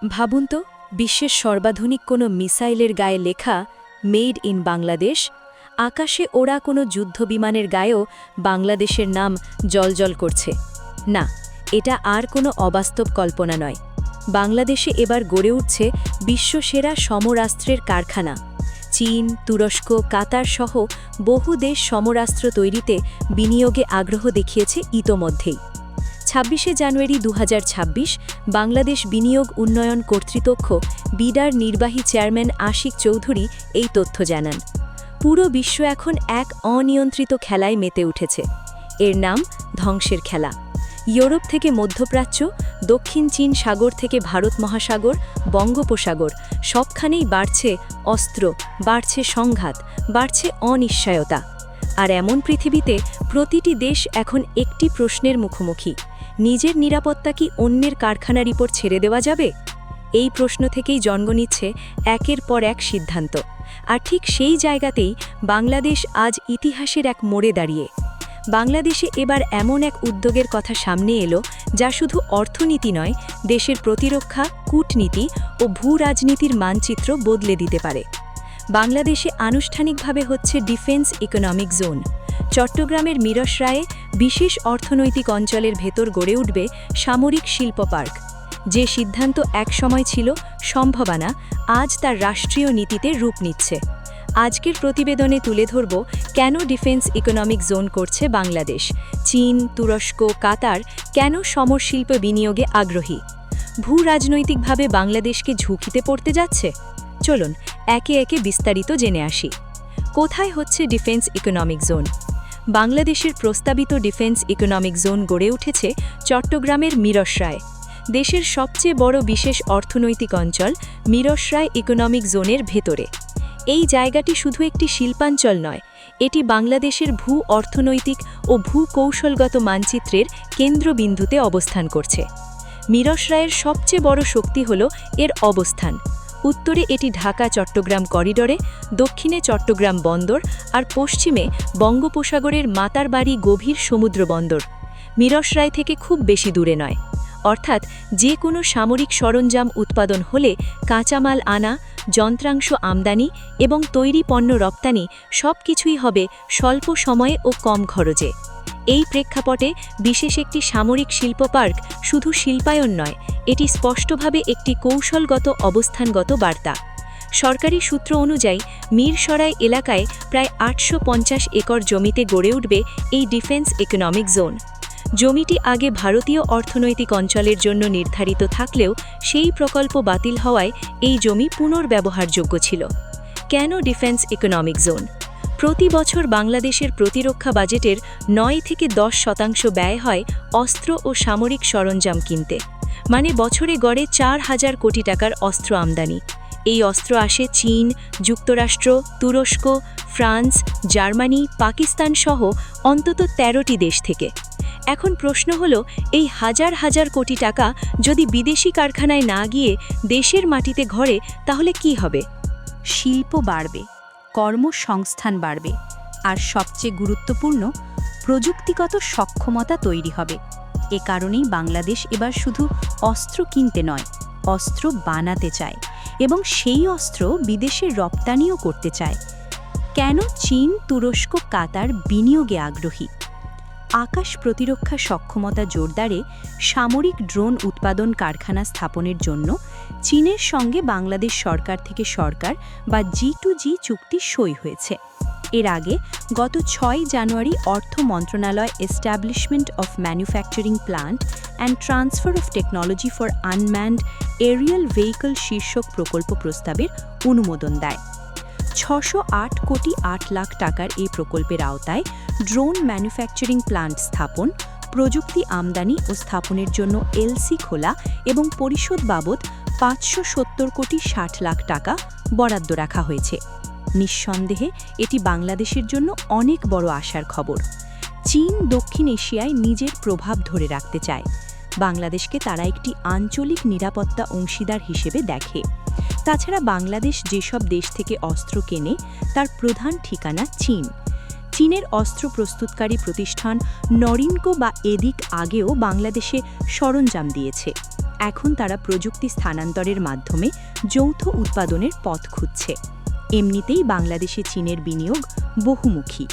ভাবুন তো, বিশ্বের সর্বাধুনিক কোনো মিসাইলের গায়ে লেখা মেড ইন বাংলাদেশ, আকাশে ওড়া কোনো যুদ্ধবিমানের গায়েও বাংলাদেশের নাম জ্বলজ্বল করছে। না, এটা আর কোনো অবাস্তব কল্পনা নয়। বাংলাদেশে এবার গড়ে উঠছে বিশ্বসেরা সমরাস্ত্রের কারখানা। চীন, তুরস্ক, কাতার সহ বহু দেশ সমরাস্ত্র তৈরিতে বিনিয়োগে আগ্রহ দেখিয়েছে ইতোমধ্যেই। ২৬শে জানুয়ারি ২০২৬ বাংলাদেশ বিনিয়োগ উন্নয়ন কর্তৃপক্ষ বিডার নির্বাহী চেয়ারম্যান আশিক চৌধুরী এই তথ্য জানান। পুরো বিশ্ব এখন এক অনিয়ন্ত্রিত খেলায় মেতে উঠেছে। এর নাম ধ্বংসের খেলা। ইউরোপ থেকে মধ্যপ্রাচ্য, দক্ষিণ চীন সাগর থেকে ভারত মহাসাগর, বঙ্গোপসাগর সবখানেই বাড়ছে অস্ত্র, বাড়ছে সংঘাত, বাড়ছে অনিশ্চয়তা। আর এমন পৃথিবীতে প্রতিটি দেশ এখন একটি প্রশ্নের মুখোমুখি: নিজের নিরাপত্তা কি অন্যের কারখানার উপর ছেড়ে দেওয়া যাবে? এই প্রশ্ন থেকেই জন্ম নিচ্ছে একের পর এক সিদ্ধান্ত। আর ঠিক সেই জায়গাতেই বাংলাদেশ আজ ইতিহাসের এক মোড়ে দাঁড়িয়ে। বাংলাদেশে এবার এমন এক উদ্যোগের কথা সামনে এলো যা শুধু অর্থনীতি নয়, দেশের প্রতিরক্ষা, কূটনীতি ও ভূ রাজনীতির মানচিত্র বদলে দিতে পারে। বাংলাদেশে আনুষ্ঠানিকভাবে হচ্ছে ডিফেন্স ইকোনমিক জোন। চট্টগ্রামের মিরসরায়ে বিশেষ অর্থনৈতিক অঞ্চলের ভেতর গড়ে উঠবে সামরিক শিল্প পার্ক। যে সিদ্ধান্ত একসময় ছিল সম্ভাবনা, আজ তার রাষ্ট্রীয় নীতিতে রূপ নিচ্ছে। আজকের প্রতিবেদনে তুলে ধরব কেন ডিফেন্স ইকোনমিক জোন করছে বাংলাদেশ, চীন, তুরস্ক, কাতার কেন সমরশিল্প বিনিয়োগে আগ্রহী, ভূ রাজনৈতিকভাবে বাংলাদেশকে ঝুঁকিতে পড়তে যাচ্ছে। চলুন একে একে বিস্তারিত জেনে আসি। কোথায় হচ্ছে ডিফেন্স ইকোনমিক জোন? বাংলাদেশের প্রস্তাবিত ডিফেন্স ইকোনমিক জোন গড়ে উঠেছে চট্টগ্রামের মিরসরায়ে। দেশের সবচেয়ে বড় বিশেষ অর্থনৈতিক অঞ্চল মিরসরায়ে ইকোনমিক জোনের ভেতরে। এই জায়গাটি শুধু একটি শিল্পাঞ্চল নয়, এটি বাংলাদেশের ভূ অর্থনৈতিক ও ভূ কৌশলগত মানচিত্রের কেন্দ্রবিন্দুতে অবস্থান করছে। মিরসরায়ের সবচেয়ে বড় শক্তি হল এর অবস্থান। উত্তরে এটি ঢাকা-চট্টগ্রাম করিডোরে, দক্ষিণে চট্টগ্রাম বন্দর আর পশ্চিমে বঙ্গোপসাগরের মাতারবাড়ি গভীর সমুদ্র বন্দর। মিরসরায় থেকে খুব বেশি দূরে নয়। অর্থাৎ যে কোনো সামরিক সরঞ্জাম উৎপাদন হলে কাঁচামাল আনা, যন্ত্রাংশ আমদানি এবং তৈরি পণ্য রপ্তানি সবকিছুই হবে স্বল্প সময়ে ও কম খরচে। এই প্রেক্ষাপটে বিশেষ একটি সামরিক শিল্প পার্ক শুধু শিল্পায়ন নয়, এটি স্পষ্টভাবে একটি কৌশলগত অবস্থানগত বার্তা। সরকারি সূত্র অনুযায়ী মিরসরাই এলাকায় প্রায় ৮৫০ একর জমিতে গড়ে উঠবে এই ডিফেন্স ইকোনমিক জোন। জমিটি আগে ভারতীয় অর্থনৈতিক অঞ্চলের জন্য নির্ধারিত থাকলেও সেই প্রকল্প বাতিল হওয়ায় এই জমি পুনর্ব্যবহারযোগ্য ছিল। কেন ডিফেন্স ইকোনমিক জোন? প্রতি বছর বাংলাদেশের প্রতিরক্ষা বাজেটের ৯ থেকে ১০% ব্যয় হয় অস্ত্র ও সামরিক সরঞ্জাম কিনতে। মানে বছরে গড়ে ৪,০০০ কোটি টাকার অস্ত্র আমদানি। এই অস্ত্র আসে চীন, যুক্তরাষ্ট্র, তুরস্ক, ফ্রান্স, জার্মানি, পাকিস্তান সহ অন্তত ১৩টি দেশ থেকে। এখন প্রশ্ন হলো, এই হাজার হাজার কোটি টাকা যদি বিদেশি কারখানায় না গিয়ে দেশের মাটিতে ঘরে, তাহলে কি হবে? শিল্প বাড়বে, কর্মসংস্থান বাড়বে, আর সবচেয়ে গুরুত্বপূর্ণ, প্রযুক্তিগত সক্ষমতা তৈরি হবে। এ কারণেই বাংলাদেশ এবার শুধু অস্ত্র কিনতে নয়, অস্ত্র বানাতে চায় এবং সেই অস্ত্র বিদেশে রপ্তানিও করতে চায়। কেন চীন, তুরস্ক, কাতার বিনিয়োগে আগ্রহী? আকাশ প্রতিরক্ষা সক্ষমতা জোরদারে সামরিক ড্রোন উৎপাদন কারখানা স্থাপনের জন্য চীনের সঙ্গে বাংলাদেশ সরকার থেকে সরকার বা G2G চুক্তি সই হয়েছে। এর আগে গত ৬ জানুয়ারি অর্থ মন্ত্রণালয় establishment of manufacturing plant and transfer of technology for unmanned aerial vehicle শীর্ষক প্রকল্প প্রস্তাবের অনুমোদন দেয়। ৬০৮ কোটি ৮ লাখ টাকার এই প্রকল্পের আওতায় ড্রোন ম্যানুফ্যাকচারিং প্ল্যান্ট স্থাপন, প্রযুক্তি আমদানি ও স্থাপনের জন্য এলসি খোলা এবং পরিশোধ বাবদ ৫৭০ কোটি ৬০ লাখ টাকা বরাদ্দ রাখা হয়েছে। নিঃসন্দেহে এটি বাংলাদেশের জন্য অনেক বড় আশার খবর। চীন দক্ষিণ এশিয়ায় নিজের প্রভাব ধরে রাখতে চায়। বাংলাদেশকে তারা একটি আঞ্চলিক নিরাপত্তা অংশীদার হিসেবে দেখে। তাছাড়া বাংলাদেশ যেসব দেশ থেকে অস্ত্র কেনে তার প্রধান ঠিকানা চীন। চীনের অস্ত্র প্রস্তুতকারী প্রতিষ্ঠান নরিনকো বা এদিক আগেও বাংলাদেশে সরঞ্জাম দিয়েছে। এখন তারা প্রযুক্তি স্থানান্তরের মাধ্যমে যৌথ উৎপাদনের পথ খুঁজছে। এমনিতেই বাংলাদেশে চীনের বিনিয়োগ বহুমুখী।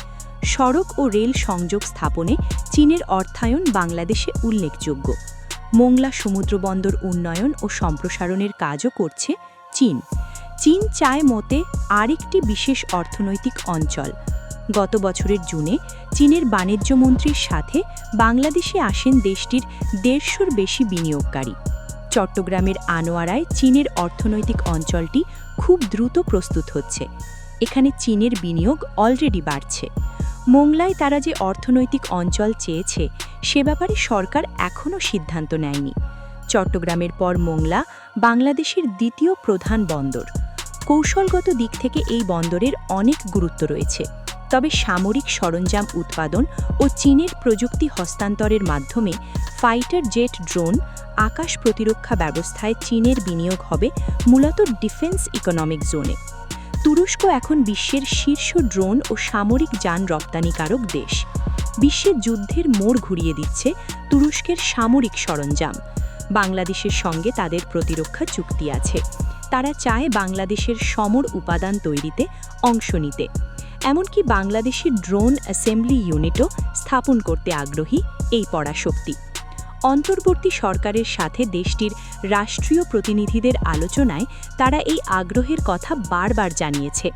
সড়ক ও রেল সংযোগ স্থাপনে চীনের অর্থায়ন বাংলাদেশে উল্লেখযোগ্য। মোংলা সমুদ্রবন্দর উন্নয়ন ও সম্প্রসারণের কাজও করছে চীন। চীন চায় মতে আরেকটি বিশেষ অর্থনৈতিক অঞ্চল। গত বছরের জুনে চীনের বাণিজ্যমন্ত্রীর সাথে বাংলাদেশে আসেন দেশটির 150-র বেশি বিনিয়োগকারী। চট্টগ্রামের আনোয়ারায় চীনের অর্থনৈতিক অঞ্চলটি খুব দ্রুত প্রস্তুত হচ্ছে। এখানে চীনের বিনিয়োগ অলরেডি বাড়ছে। মোংলায় তারা যে অর্থনৈতিক অঞ্চল চেয়েছে সে ব্যাপারে সরকার এখনও সিদ্ধান্ত নেয়নি। চট্টগ্রামের পর মোংলা বাংলাদেশের দ্বিতীয় প্রধান বন্দর। কৌশলগত দিক থেকে এই বন্দরের অনেক গুরুত্ব রয়েছে। তবে সামরিক সরঞ্জাম উৎপাদন ও চীনের প্রযুক্তি হস্তান্তরের মাধ্যমে ফাইটার জেট ড্রোন, আকাশ প্রতিরক্ষা ব্যবস্থায় চীনের বিনিয়োগ হবে মূলত ডিফেন্স ইকোনমিক জোনে। তুরস্ক এখন বিশ্বের শীর্ষ ড্রোন ও সামরিক যান রপ্তানিকারক দেশ। বিশ্বের যুদ্ধের মোড় ঘুরিয়ে দিচ্ছে তুরস্কের সামরিক সরঞ্জাম। বাংলাদেশের সঙ্গে তাদের প্রতিরক্ষা চুক্তি আছে। তারা চায় বাংলাদেশের সমর উপাদান তৈরিতে অংশ নিতে। এমনকি বাংলাদেশের ড্রোন অ্যাসেম্বলি ইউনিটও স্থাপন করতে আগ্রহী এই পরাশক্তি। অন্তর্বর্তী সরকারের সাথে দেশটির রাষ্ট্রীয় প্রতিনিধিদের আলোচনায় তারা এই আগ্রহের কথা বারবার জানিয়েছে।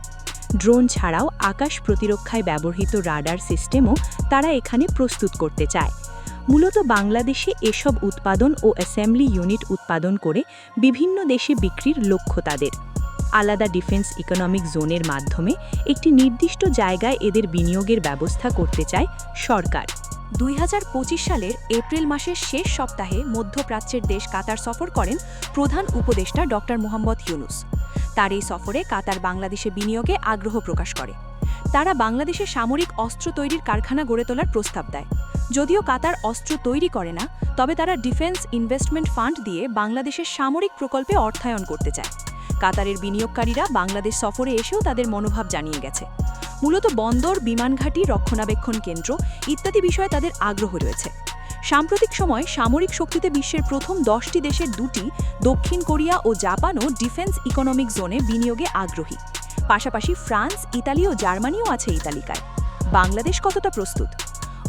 ড্রোন ছাড়াও আকাশ প্রতিরক্ষায় ব্যবহৃত রাডার সিস্টেমও তারা এখানে প্রস্তুত করতে চায়। মূলত বাংলাদেশে এসব উৎপাদন ও অ্যাসেম্বলি ইউনিট উৎপাদন করে বিভিন্ন দেশে বিক্রির লক্ষ্য তাদের। আলাদা ডিফেন্স ইকোনমিক জোনের মাধ্যমে একটি নির্দিষ্ট জায়গায় এদের বিনিয়োগের ব্যবস্থা করতে চায় সরকার। 2025 সালের এপ্রিল মাসের শেষ সপ্তাহে মধ্যপ্রাচ্যের দেশ কাতার সফর করেন প্রধান উপদেষ্টা ডক্টর মোহাম্মদ ইউনুস। তার এই সফরে কাতার বাংলাদেশে বিনিয়োগে আগ্রহ প্রকাশ করে। তারা বাংলাদেশে সামরিক অস্ত্র তৈরির কারখানা গড়ে তোলার প্রস্তাব দেয়। যদিও কাতার অস্ত্র তৈরি করে না, তবে তারা ডিফেন্স ইনভেস্টমেন্ট ফান্ড দিয়ে বাংলাদেশের সামরিক প্রকল্পে অর্থায়ন করতে চায়। কাতারের বিনিয়োগকারীরা বাংলাদেশ সফরে এসেও তাদের মনোভাব জানিয়ে গেছে। মূলত বন্দর, বিমানঘাটি, রক্ষণাবেক্ষণ কেন্দ্র ইত্যাদি বিষয়ে তাদের আগ্রহ রয়েছে। সাম্প্রতিক সময় সামরিক শক্তিতে বিশ্বের প্রথম 10টি দেশের 2টি, দক্ষিণ কোরিয়া ও জাপানও ডিফেন্স ইকোনমিক জোনে বিনিয়োগে আগ্রহী। পাশাপাশি ফ্রান্স, ইতালি ও জার্মানিও আছে এই তালিকায়। বাংলাদেশ কতটা প্রস্তুত?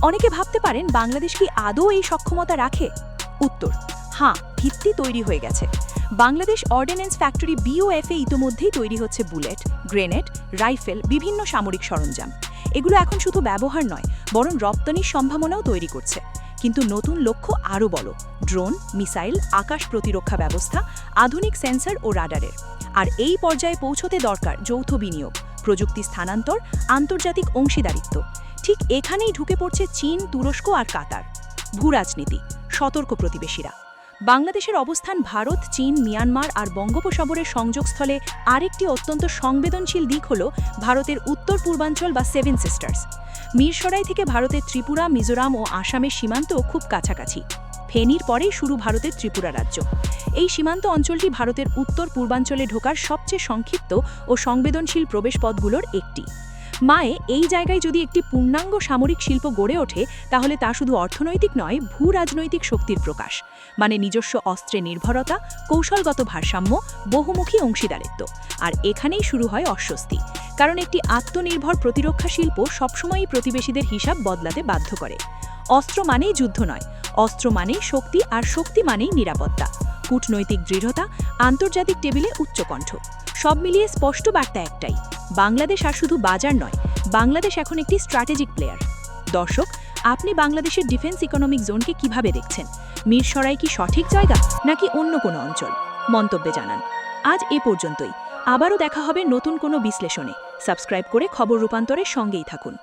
অনেকে ভাবতে পারেন বাংলাদেশ কি আদৌ এই সক্ষমতা রাখে? উত্তর: হ্যাঁ, ভিত্তি তৈরি হয়ে গেছে। বাংলাদেশ অর্ডিন্যান্স ফ্যাক্টরি BOF-এ ইতোমধ্যেই তৈরি হচ্ছে বুলেট, গ্রেনেড, রাইফেল, বিভিন্ন সামরিক সরঞ্জাম। এগুলো এখন শুধু ব্যবহার নয়, বরং রপ্তানির সম্ভাবনাও তৈরি করছে। কিন্তু নতুন লক্ষ্য আরও বড়: ড্রোন, মিসাইল, আকাশ প্রতিরক্ষা ব্যবস্থা, আধুনিক সেন্সর ও রাডারের। আর এই পর্যায়ে পৌঁছতে দরকার যৌথ বিনিয়োগ, প্রযুক্তি স্থানান্তর, আন্তর্জাতিক অংশীদারিত্ব। ঠিক এখানেই ঢুকে পড়ছে চীন, তুরস্ক আর কাতার। ভূরাজনীতি, সতর্ক প্রতিবেশীরা। বাংলাদেশের অবস্থান ভারত, চীন, মিয়ানমার আর বঙ্গোপসাগরের সংযোগস্থলে আরেকটি অত্যন্ত সংবেদনশীল দিক হল ভারতের উত্তর পূর্বাঞ্চল বা 7 সিস্টার্স। মিরসরাই থেকে ভারতের ত্রিপুরা, মিজোরাম ও আসামের সীমান্ত খুব কাছাকাছি। ফেনীর পরেই শুরু ভারতের ত্রিপুরা রাজ্য। এই সীমান্ত অঞ্চলটি ভারতের উত্তর পূর্বাঞ্চলে ঢোকার সবচেয়ে সংক্ষিপ্ত ও সংবেদনশীল প্রবেশপথগুলোর একটি। মায়ে এই জায়গায় যদি একটি পূর্ণাঙ্গ সামরিক শিল্প গড়ে ওঠে, তাহলে তা শুধু অর্থনৈতিক নয়, ভূ-রাজনৈতিক শক্তির প্রকাশ। মানে নিজস্ব অস্ত্রে নির্ভরতা, কৌশলগত ভারসাম্য, বহুমুখী অংশীদারিত্ব। আর এখানেই শুরু হয় অস্বস্তি, কারণ একটি আত্মনির্ভর প্রতিরক্ষা শিল্প সবসময়ই প্রতিবেশীদের হিসাব বদলাতে বাধ্য করে। অস্ত্র মানেই যুদ্ধ নয়, অস্ত্র মানেই শক্তি, আর শক্তি মানেই নিরাপত্তা, কূটনৈতিক দৃঢ়তা, আন্তর্জাতিক টেবিলে উচ্চকণ্ঠ। সব মিলিয়ে স্পষ্ট বার্তা একটাই: বাংলাদেশ আর শুধু বাজার নয়, বাংলাদেশ এখন একটি স্ট্র্যাটেজিক প্লেয়ার। দর্শক, আপনি বাংলাদেশের ডিফেন্স ইকোনমিক জোনকে কিভাবে দেখছেন? মিরসরাই কি সঠিক জায়গা, নাকি অন্য কোনো অঞ্চল? মন্তব্যে জানান। আজ এ পর্যন্তই। আবারও দেখা হবে নতুন কোনো বিশ্লেষণে। সাবস্ক্রাইব করে খবর রূপান্তরের সঙ্গেই থাকুন।